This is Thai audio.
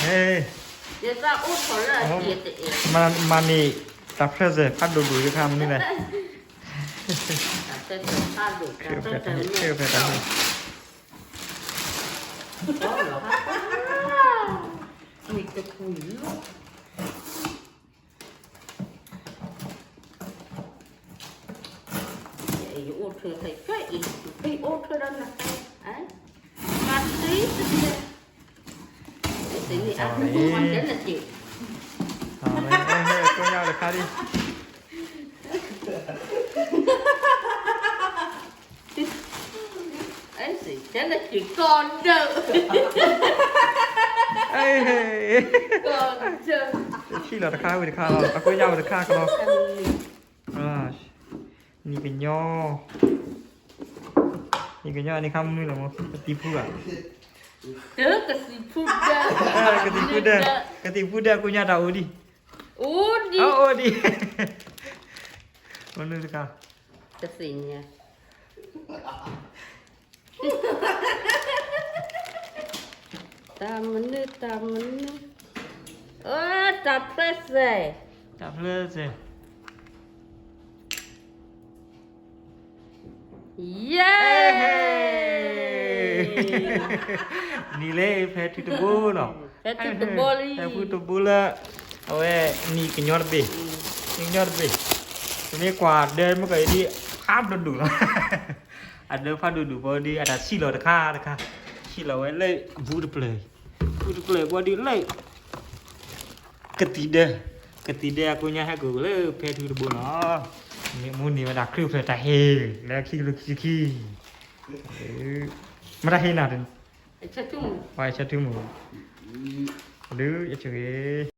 เฮ้ย เดี๋ยวจะอุ้มเขาเลยเกียรติเอง มันนี่ตับเพื่อเสพัดดูดูจะทำนี่แหละ จะจะพาดู เชื่อ จะ เพื่อ จะ เชื่อเพื่อทำ มีตะคุยลูกไอ้อ้วนเธอใครก็อีกไอ้อ้วนเธอนั่นนะไอ้มาสิสินี่อ่ะมันจะน่ะจิ๋ว เอาเลยเฮ้ยก็ยาวเลยค่ะดิ ไอ้สิจะน่ะจิ๋วก่อนเด้อ เอ้ย ก่อนเด้อ ขี้เราตะข้าไปตะข้าเราเอาก็ยาวตะข้าก็เรานี่เป็นย่อนี่เป็นย่อนี่คำนี่หรอมั้งตีพูดอ่ะ เด้อกะสิพูดเด้อก ติพูดเด้อกติพูดเด้อกูย่าดาวดิ อู้ดิ เอาโอ้ดิมันนึกตะข้าก ะสิเนี่ยตามมันนึกตามมันนึกจับเพลสเลย จับเลยสิ เย้ นี่เลยแพ้ที่ตะบูเนาะ แพทย์ตะโบลี แพ้พูดตะบูละเอาไว้นี่กันยอดไปกันยอดไปทีนี้กว่าเดินมาไกลดิภาพดูดูอันเดินภาพดูดูพอดีอันนั้นชี้เราตะข้าตะข้าชี้เราไว้เลยบูดเปลยพอดีเลยketiga aku nyah aku le pedu de bola ni muni ma da kru fe ta he le ki lu ki ma da he na den ไอ้ชัดจุ่ม wa cha tu mu lu ya chu e